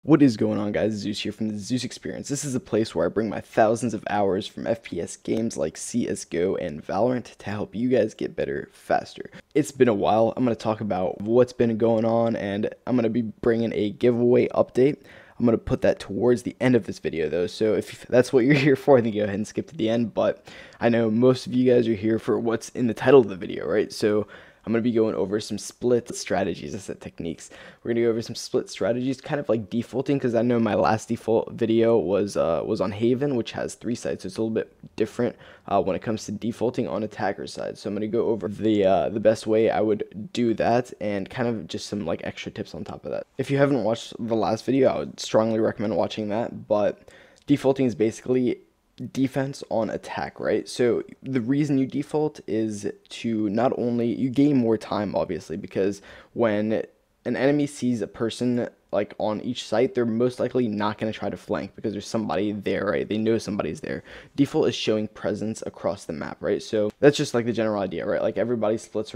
What is going on, guys? Zeus here from the Zeus Experience. This is a place where I bring my thousands of hours from FPS games like CSGO and Valorant to help you guys get better faster. It's been a while. I'm going to talk about what's been going on, and I'm going to be bringing a giveaway update. I'm going to put that towards the end of this video, though, so if that's what you're here for, then go ahead and skip to the end. But I know most of you guys are here for what's in the title of the video, right? So I'm going to be going over some split strategies. I said techniques. We're going to go over some split strategies, kind of like defaulting, because I know my last default video was on Haven, which has 3 sides, so it's a little bit different when it comes to defaulting on attacker side. So I'm going to go over the best way I would do that, and kind of just some like extra tips on top of that. If you haven't watched the last video, I would strongly recommend watching that. But defaulting is basically defense on attack, right? So the reason you default is to not only you gain more time, obviously, because when an enemy sees a person like on each site, they're most likely not going to try to flank because there's somebody there, right? They know somebody's there. Default is showing presence across the map, right? So that's just like the general idea, right? Like everybody splits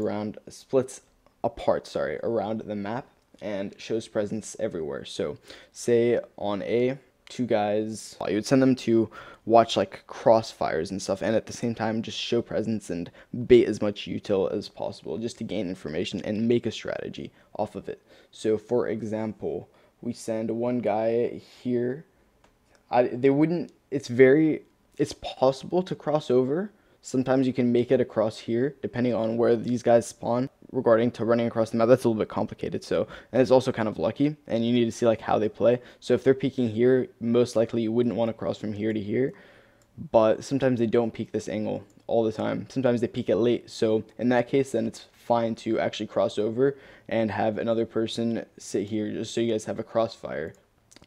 apart, sorry, around the map and shows presence everywhere. So say on A, 2 guys, you would send them to watch like crossfires and stuff, and at the same time just show presence and bait as much util as possible just to gain information and make a strategy off of it. So for example, we send one guy here. It's possible to cross over. Sometimes you can make it across here depending on where these guys spawn. Regarding to running across the map, that's a little bit complicated. So, and it's also kind of lucky, and you need to see like how they play. So if they're peeking here, most likely you wouldn't want to cross from here to here. But sometimes they don't peek this angle all the time. Sometimes they peek it late. So in that case, then it's fine to actually cross over and have another person sit here just so you guys have a crossfire.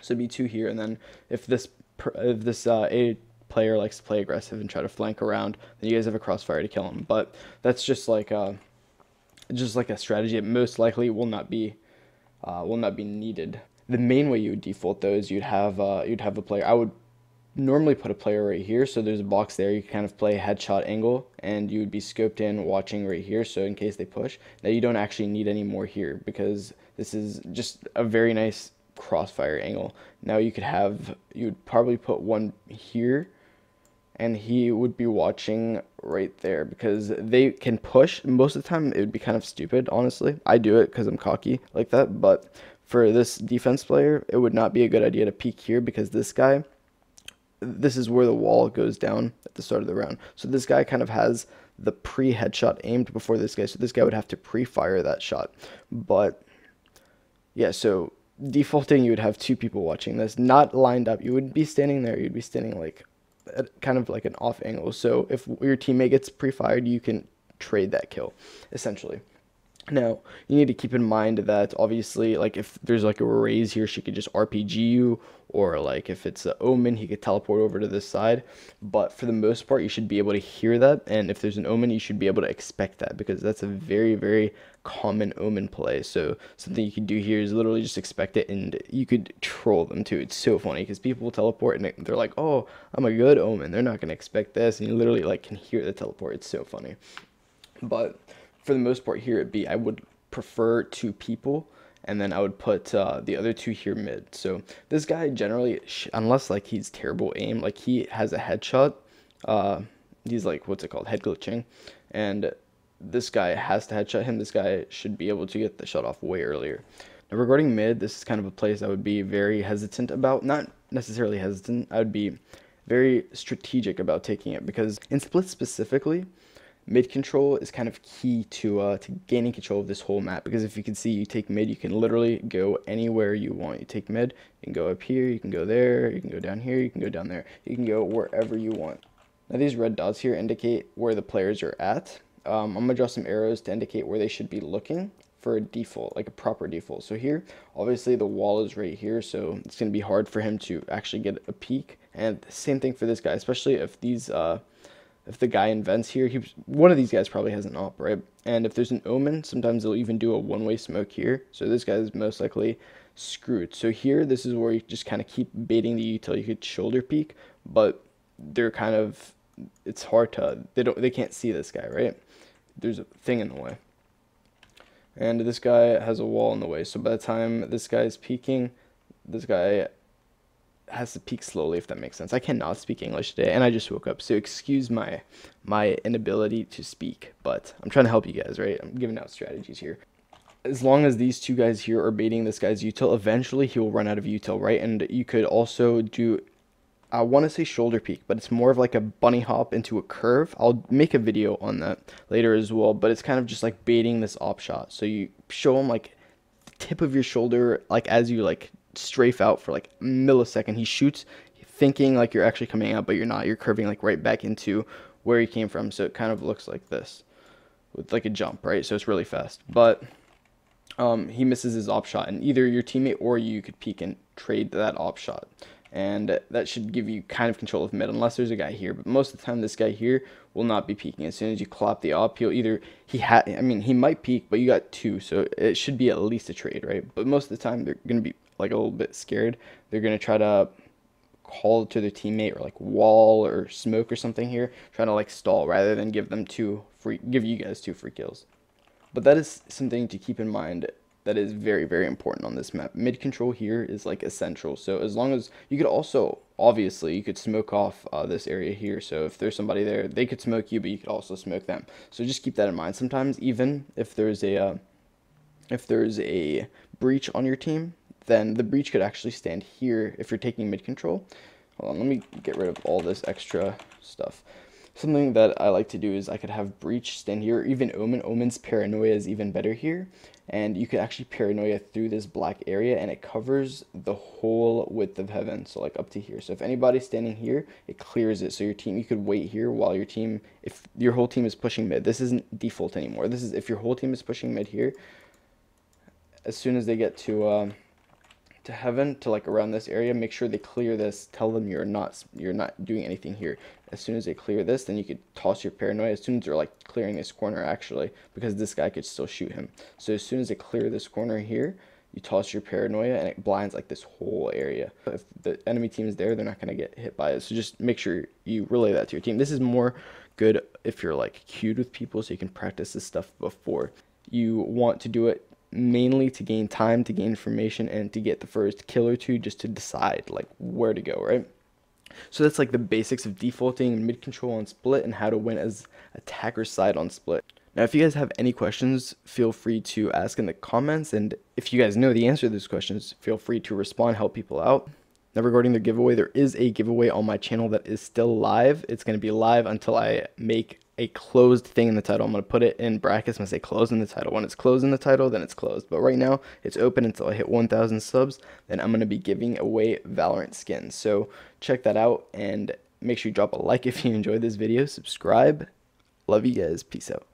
So be 2 here, and then if this A player likes to play aggressive and try to flank around, then you guys have a crossfire to kill him. But that's just like a strategy. It most likely will not be needed. The main way you would default though is you'd have a player. I would normally put a player right here, so there's a box there. You kind of play headshot angle, and you would be scoped in watching right here, so in case they push. Now you don't actually need any more here because this is just a very nice crossfire angle. Now you would probably put one here, and he would be watching right there because they can push. Most of the time it would be kind of stupid, honestly. I do it because I'm cocky like that, but for this defense player, it would not be a good idea to peek here because this is where the wall goes down at the start of the round. So this guy kind of has the pre-headshot aimed before this guy, so this guy would have to pre-fire that shot. But yeah, so defaulting, you would have 2 people watching this, not lined up. You wouldn't be standing there, you'd be standing like kind of like an off angle. So if your teammate gets pre-fired, you can trade that kill, essentially. Now, you need to keep in mind that obviously, like if there's like a Raze here, she could just RPG you, or like if it's an Omen, he could teleport over to this side. But for the most part, you should be able to hear that, and if there's an Omen, you should be able to expect that because that's a very, very common Omen play. So something you can do here is literally just expect it, and you could troll them too. It's so funny because people will teleport and they're like, "Oh, I'm a good Omen." They're not gonna expect this, and you literally like can hear the teleport. It's so funny, but for the most part here I would prefer 2 people, and then I would put the other 2 here mid. So this guy generally, unless like he's terrible aim, like he has a headshot, he's like, what's it called, head glitching, and this guy has to headshot him. This guy should be able to get the shot off way earlier. Now regarding mid, this is kind of a place I would be very hesitant about. Not necessarily hesitant, I would be very strategic about taking it, because in split specifically, mid control is kind of key to gaining control of this whole map, because if you can see, you take mid, you can literally go anywhere you want. You take mid, you can go up here, you can go there, you can go down here, you can go down there, you can go wherever you want. Now these red dots here indicate where the players are at. I'm gonna draw some arrows to indicate where they should be looking for a default, like a proper default. So here, obviously the wall is right here, so it's gonna be hard for him to actually get a peek. And same thing for this guy, especially if if the guy invents here, one of these guys probably has an op, right? And if there's an Omen, sometimes they'll even do a one-way smoke here. So this guy is most likely screwed. So here, this is where you just kind of keep baiting the util. You could shoulder peek, but they're kind of, it's hard to, they can't see this guy, right? There's a thing in the way. And this guy has a wall in the way. So by the time this guy is peeking, this guy has to peek slowly, if that makes sense. I cannot speak English today, and I just woke up, so excuse my inability to speak, but I'm trying to help you guys, right? I'm giving out strategies here. As long as these two guys here are baiting this guy's util, eventually he will run out of util, right? And you could also do, I want to say shoulder peek, but it's more of like a bunny hop into a curve. I'll make a video on that later as well, but it's kind of just like baiting this op shot. So you show him like the tip of your shoulder, like as you like strafe out for like a millisecond. He shoots thinking like you're actually coming out, but you're not. You're curving like right back into where you came from. So it kind of looks like this with like a jump, right? So it's really fast. But he misses his op shot, and either your teammate or you could peek and trade that op shot. And that should give you kind of control of mid, unless there's a guy here. But most of the time, this guy here will not be peeking. As soon as you clap the op, he'll either, I mean, he might peek, but you got two, so it should be at least a trade, right? But most of the time, they're going to be like a little bit scared. They're going to try to call to their teammate or like wall or smoke or something here, trying to like stall rather than give you guys two free kills. But that is something to keep in mind that is very, very important on this map. Mid control here is like essential. So as long as you could also, obviously, you could smoke off this area here. So if there's somebody there, they could smoke you, but you could also smoke them. So just keep that in mind. Sometimes even if there's a breach on your team, then the breach could actually stand here if you're taking mid control. Hold on, let me get rid of all this extra stuff. Something that I like to do is I could have breach stand here, or even omen. Omen's paranoia is even better here, and you could actually paranoia through this black area, and it covers the whole width of heaven, so like up to here. So if anybody's standing here, it clears it. So your team, you could wait here while your team, if your whole team is pushing mid, this isn't default anymore. This is if your whole team is pushing mid here. As soon as they get to heaven, to like around this area, make sure they clear this. Tell them you're not doing anything here. As soon as they clear this, then you could toss your paranoia. As soon as they're like clearing this corner, actually, because this guy could still shoot him. So as soon as they clear this corner here, you toss your paranoia, and it blinds like this whole area. If the enemy team is there, they're not going to get hit by it. So just make sure you relay that to your team. This is more good if you're like queued with people, so you can practice this stuff before. You want to do it mainly to gain time, to gain information, and to get the first kill or two, just to decide like where to go, right? So that's like the basics of defaulting, mid control on split, and how to win as attacker's side on split. Now, if you guys have any questions, feel free to ask in the comments, and if you guys know the answer to those questions, feel free to respond, help people out. Now, regarding the giveaway, there is a giveaway on my channel that is still live. It's going to be live until I make a closed thing in the title. I'm going to put it in brackets. I'm going to say closed in the title. When it's closed in the title, then it's closed. But right now, it's open until I hit 1,000 subs. Then I'm going to be giving away Valorant skins. So check that out, and make sure you drop a like if you enjoyed this video. Subscribe. Love you guys. Peace out.